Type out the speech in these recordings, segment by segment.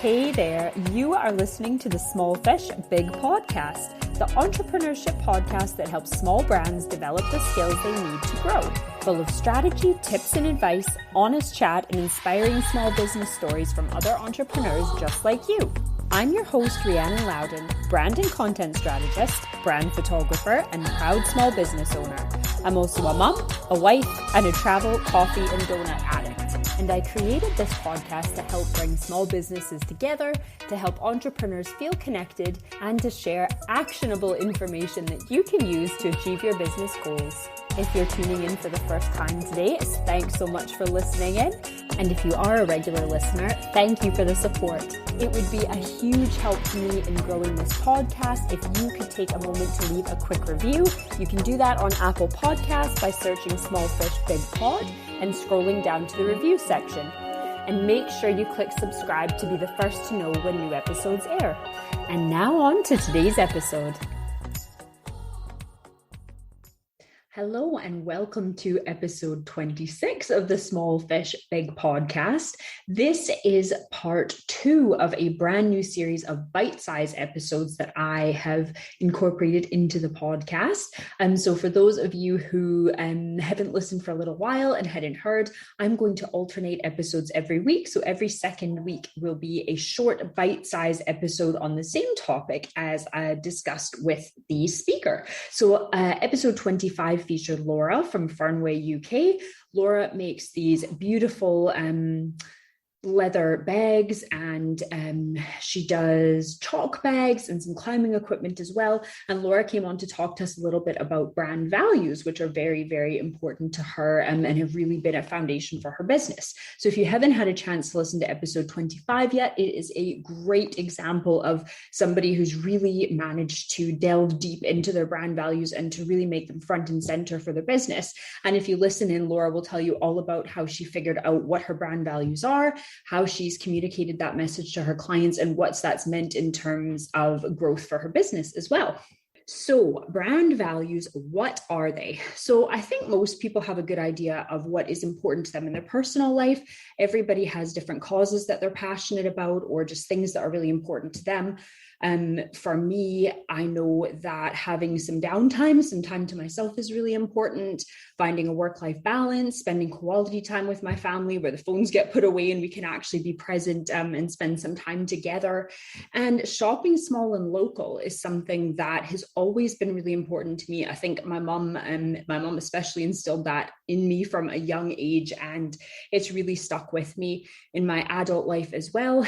Hey there, you are listening to the Small Fish Big Podcast, the entrepreneurship podcast that helps small brands develop the skills they need to grow. Full of strategy, tips and advice, honest chat, and inspiring small business stories from other entrepreneurs just like you. I'm your host, Rhiannon Louden, brand and content strategist, brand photographer, and proud small business owner. I'm also a mom, a wife, and a travel, coffee, and donut addict. And I created this podcast to help bring small businesses together, to help entrepreneurs feel connected, and to share actionable information that you can use to achieve your business goals. If you're tuning in for the first time today, thanks so much for listening in. And if you are a regular listener, thank you for the support. It would be a huge help to me in growing this podcast if you could take a moment to leave a quick review. You can do that on Apple Podcasts by searching Small Fish Big Pod and scrolling down to the review section. And make sure you click subscribe to be the first to know when new episodes air. And now on to today's episode. Hello and welcome to episode 26 of the Small Fish Big Podcast. This is part 2 of a brand new series of bite-sized episodes that I have incorporated into the podcast. So for those of you who haven't listened for a little while and hadn't heard, I'm going to alternate episodes every week. So every second week will be a short bite-sized episode on the same topic as I discussed with the speaker. So episode 25 featured Laura from Fernway, UK. Laura makes these beautiful leather bags, and she does chalk bags and some climbing equipment as well. And Laura came on to talk to us a little bit about brand values, which are very, very important to her and have really been a foundation for her business. So if you haven't had a chance to listen to episode 25 yet, it is a great example of somebody who's really managed to delve deep into their brand values and to really make them front and center for their business. And if you listen in, Laura will tell you all about how she figured out what her brand values are, how she's communicated that message to her clients, and what that's meant in terms of growth for her business as well. So brand values, what are they? So I think most people have a good idea of what is important to them in their personal life. Everybody has different causes that they're passionate about or just things that are really important to them. For me, I know that having some downtime, some time to myself is really important. Finding a work-life balance, spending quality time with my family where the phones get put away and we can actually be present and spend some time together. And shopping small and local is something that has always been really important to me. I think my mom especially instilled that in me from a young age, and it's really stuck with me in my adult life as well.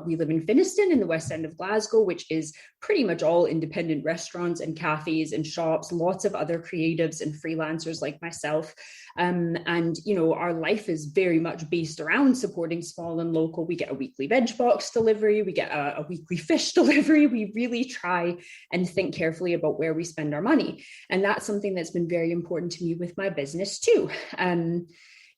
We live in Finnieston in the West End of Glasgow, which is pretty much all independent restaurants and cafes and shops, lots of other creatives and freelancers like myself. And, you know, our life is very much based around supporting small and local. We get a weekly veg box delivery. We get a weekly fish delivery. We really try and think carefully about where we spend our money. And that's something that's been very important to me with my business too.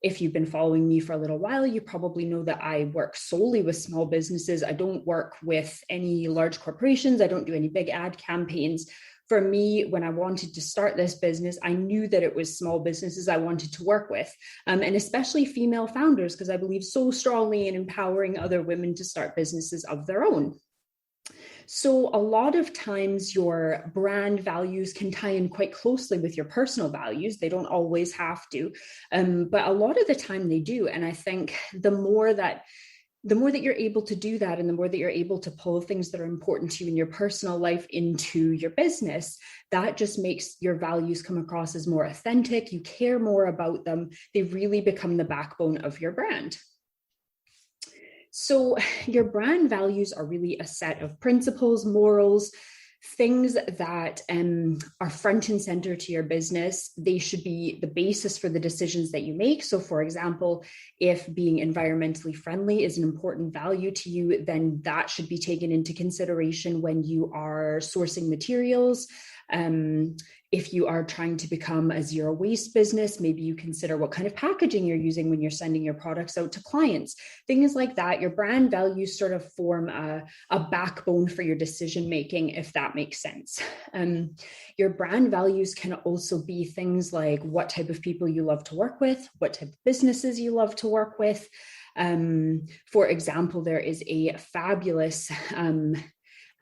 If you've been following me for a little while, you probably know that I work solely with small businesses. I don't work with any large corporations. I don't do any big ad campaigns. For me, when I wanted to start this business, I knew that it was small businesses I wanted to work with, and especially female founders, because I believe so strongly in empowering other women to start businesses of their own. So a lot of times your brand values can tie in quite closely with your personal values. They don't always have to, but a lot of the time they do. And I think the more that you're able to do that, and the more that you're able to pull things that are important to you in your personal life into your business, that just makes your values come across as more authentic. You care more about them. They really become the backbone of your brand. So your brand values are really a set of principles, morals, things that are front and center to your business. They should be the basis for the decisions that you make. So for example, if being environmentally friendly is an important value to you, then that should be taken into consideration when you are sourcing materials. If you are trying to become a zero waste business, maybe you consider what kind of packaging you're using when you're sending your products out to clients. Things like that. Your brand values sort of form a backbone for your decision making, if that makes sense. Your brand values can also be things like what type of people you love to work with, what type of businesses you love to work with. For example, there is a fabulous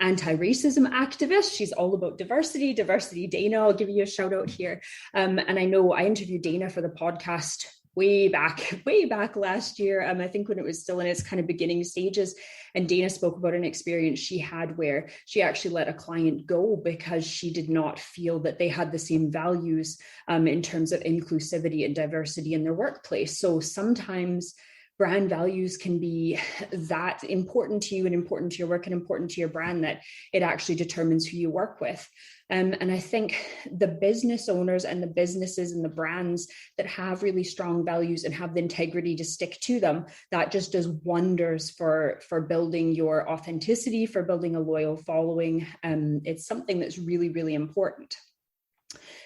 anti-racism activist. She's all about diversity, Dana. I'll give you a shout out here. And I know I interviewed Dana for the podcast way back last year. I think when it was still in its kind of beginning stages. And Dana spoke about an experience she had where she actually let a client go because she did not feel that they had the same values in terms of inclusivity and diversity in their workplace. So sometimes brand values can be that important to you and important to your work and important to your brand that it actually determines who you work with. And I think the business owners and the businesses and the brands that have really strong values and have the integrity to stick to them, that just does wonders for building your authenticity, for building a loyal following. It's something that's really, really important.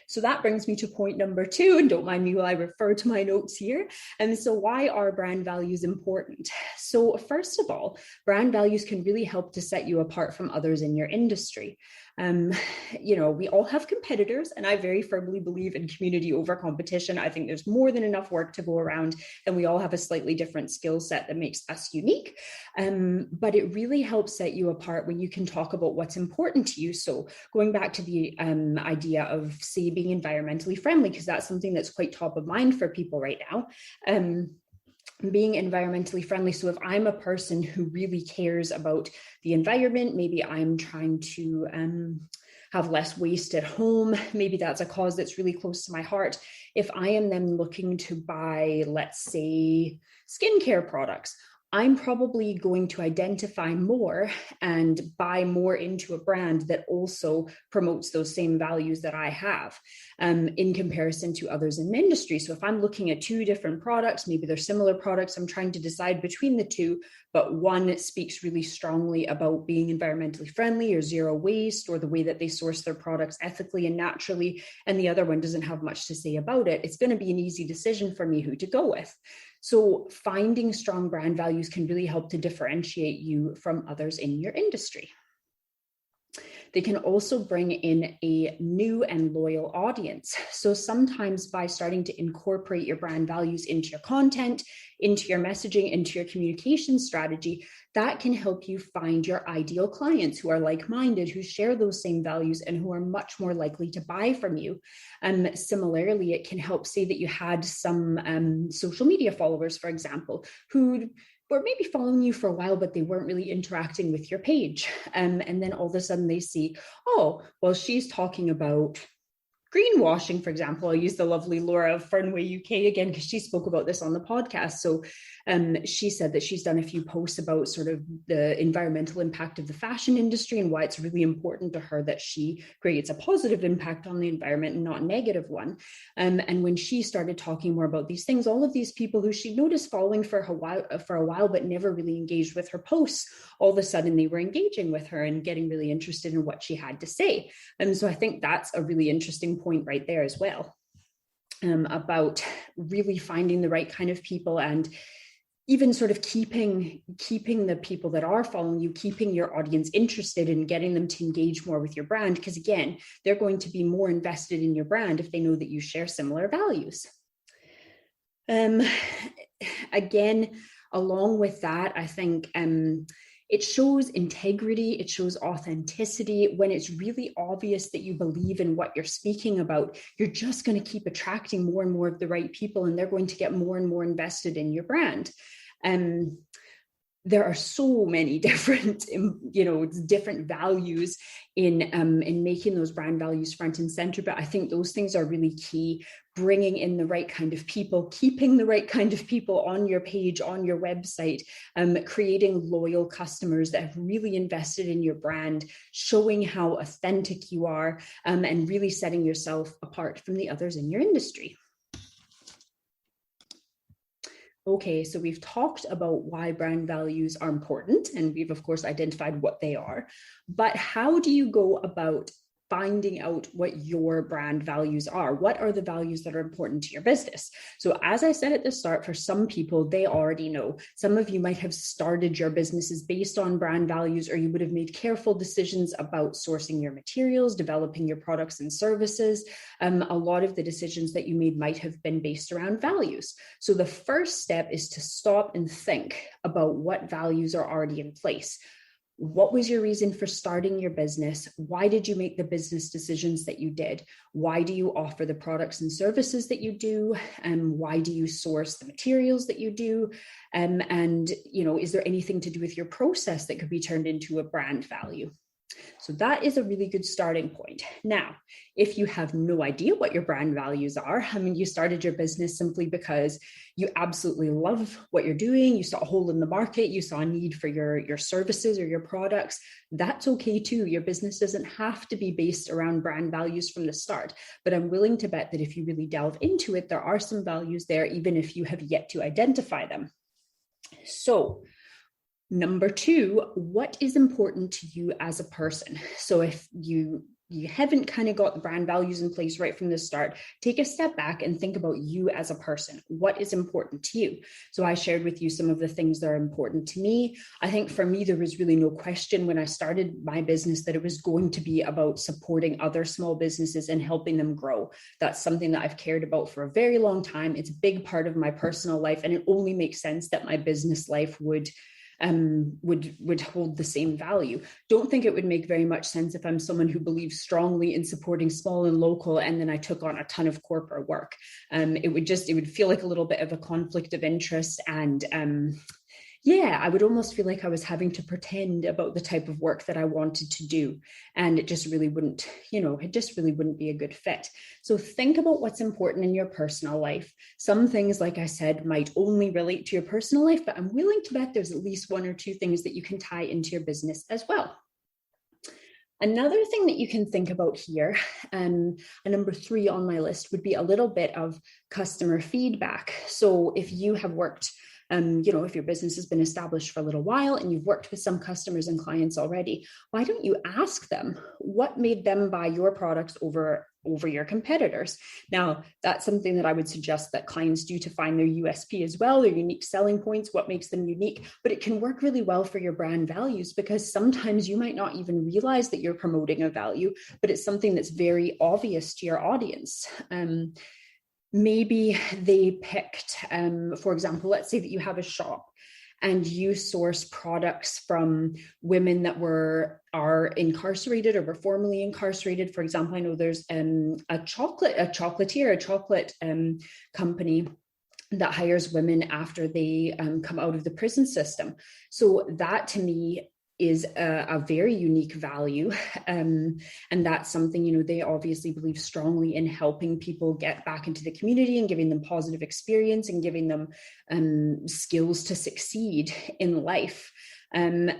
So that brings me to point number 2, and don't mind me while I refer to my notes here. And so why are brand values important? So first of all, brand values can really help to set you apart from others in your industry. We all have competitors, and I very firmly believe in community over competition. I think there's more than enough work to go around, and we all have a slightly different skill set that makes us unique. But it really helps set you apart when you can talk about what's important to you. So going back to the idea of, say, being environmentally friendly, because that's something that's quite top of mind for people right now. Being environmentally friendly. So if I'm a person who really cares about the environment, maybe I'm trying to have less waste at home, maybe that's a cause that's really close to my heart. If I am then looking to buy, let's say, skincare products, I'm probably going to identify more and buy more into a brand that also promotes those same values that I have in comparison to others in the industry. So if I'm looking at 2 different products, maybe they're similar products, I'm trying to decide between the 2, but one speaks really strongly about being environmentally friendly or zero waste or the way that they source their products ethically and naturally, and the other one doesn't have much to say about it, it's going to be an easy decision for me who to go with. So finding strong brand values can really help to differentiate you from others in your industry. They can also bring in a new and loyal audience. So sometimes by starting to incorporate your brand values into your content, into your messaging, into your communication strategy, that can help you find your ideal clients who are like-minded, who share those same values, and who are much more likely to buy from you. Similarly, it can help say that you had some social media followers, for example, who were maybe following you for a while, but they weren't really interacting with your page. And then all of a sudden they see, oh, well, she's talking about greenwashing, for example. I'll use the lovely Laura of Fernway UK again, because she spoke about this on the podcast. So she said that she's done a few posts about sort of the environmental impact of the fashion industry and why it's really important to her that she creates a positive impact on the environment and not a negative one. And when she started talking more about these things, all of these people who she noticed following for a while, but never really engaged with her posts, all of a sudden they were engaging with her and getting really interested in what she had to say. And so I think that's a really interesting point right there as well, about really finding the right kind of people and even sort of keeping the people that are following you, keeping your audience interested and getting them to engage more with your brand. Because again, they're going to be more invested in your brand if they know that you share similar values. Again, along with that, I think it shows integrity, it shows authenticity. When it's really obvious that you believe in what you're speaking about, you're just going to keep attracting more and more of the right people, and they're going to get more and more invested in your brand. There are so many different, different values in making those brand values front and center. But I think those things are really key. Bringing in the right kind of people, keeping the right kind of people on your page, on your website, creating loyal customers that have really invested in your brand, showing how authentic you are, and really setting yourself apart from the others in your industry. Okay, so we've talked about why brand values are important, and we've of course identified what they are, but how do you go about finding out what your brand values are. What are the values that are important to your business? So as I said at the start, for some people, they already know. Some of you might have started your businesses based on brand values, or you would have made careful decisions about sourcing your materials, developing your products and services. A lot of the decisions that you made might have been based around values. So the first step is to stop and think about what values are already in place. What was your reason for starting your business? Why did you make the business decisions that you did? Why do you offer the products and services that you do? Why do you source the materials that you do? And, is there anything to do with your process that could be turned into a brand value? So that is a really good starting point. Now, if you have no idea what your brand values are, you started your business simply because you absolutely love what you're doing, you saw a hole in the market, you saw a need for your services or your products, that's okay too. Your business doesn't have to be based around brand values from the start. But I'm willing to bet that if you really delve into it, there are some values there, even if you have yet to identify them. So, number two, what is important to you as a person? So if you haven't kind of got the brand values in place right from the start, take a step back and think about you as a person. What is important to you? So I shared with you some of the things that are important to me. I think for me, there was really no question when I started my business that it was going to be about supporting other small businesses and helping them grow. That's something that I've cared about for a very long time. It's a big part of my personal life, and it only makes sense that my business life would hold the same value. Don't think it would make very much sense if I'm someone who believes strongly in supporting small and local, and then I took on a ton of corporate work. It would feel like a little bit of a conflict of interest, and I would almost feel like I was having to pretend about the type of work that I wanted to do. And it just really wouldn't be a good fit. So think about what's important in your personal life. Some things, like I said, might only relate to your personal life, but I'm willing to bet there's at least one or two things that you can tie into your business as well. Another thing that you can think about here, and number 3 on my list, would be a little bit of customer feedback. So if you have worked if your business has been established for a little while and you've worked with some customers and clients already, why don't you ask them what made them buy your products over your competitors? Now, that's something that I would suggest that clients do to find their USP as well, their unique selling points, what makes them unique. But it can work really well for your brand values, because sometimes you might not even realize that you're promoting a value, but it's something that's very obvious to your audience. Maybe they picked, for example, let's say that you have a shop and you source products from women that are incarcerated or were formerly incarcerated. For example, I know there's a chocolate company that hires women after they come out of the prison system. So that to me is a very unique value. And that's something, they obviously believe strongly in helping people get back into the community and giving them positive experience and giving them skills to succeed in life. And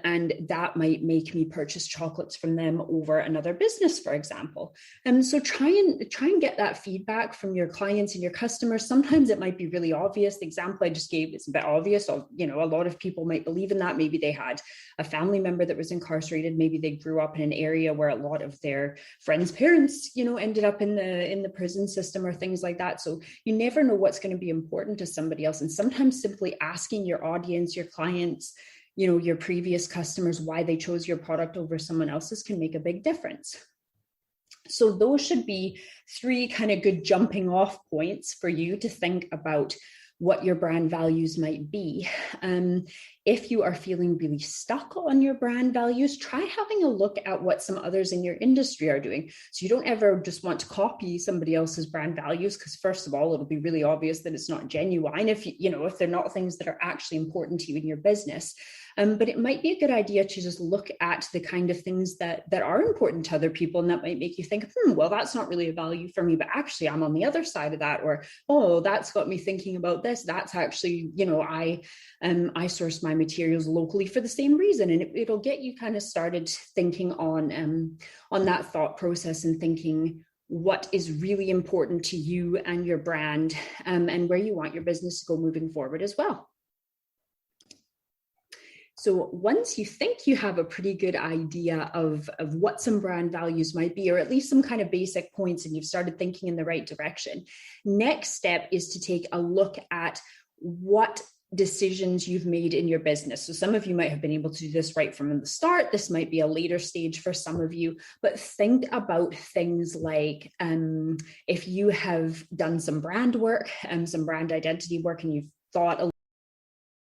that might make me purchase chocolates from them over another business, for example. So try and get that feedback from your clients and your customers. Sometimes it might be really obvious. The example I just gave is a bit obvious. So, a lot of people might believe in that. Maybe they had a family member that was incarcerated. Maybe they grew up in an area where a lot of their friends' parents, ended up in the prison system or things like that. So you never know what's going to be important to somebody else. And sometimes simply asking your audience, your clients, your previous customers, why they chose your product over someone else's can make a big difference. So those should be 3 kind of good jumping off points for you to think about what your brand values might be. If you are feeling really stuck on your brand values, try having a look at what some others in your industry are doing. So you don't ever just want to copy somebody else's brand values, because first of all, it'll be really obvious that it's not genuine if they're not things that are actually important to you in your business. But it might be a good idea to just look at the kind of things that are important to other people, and that might make you think, well, that's not really a value for me, but actually I'm on the other side of that. Or, oh, that's got me thinking about this. That's actually, I source my materials locally for the same reason. And it'll get you kind of started thinking on that thought process and thinking what is really important to you and your brand, and where you want your business to go moving forward as well. So once you think you have a pretty good idea of what some brand values might be, or at least some kind of basic points, and you've started thinking in the right direction, next step is to take a look at what decisions you've made in your business. So some of you might have been able to do this right from the start. This might be a later stage for some of you, but think about things like if you have done some brand work and some brand identity work, and you've thought a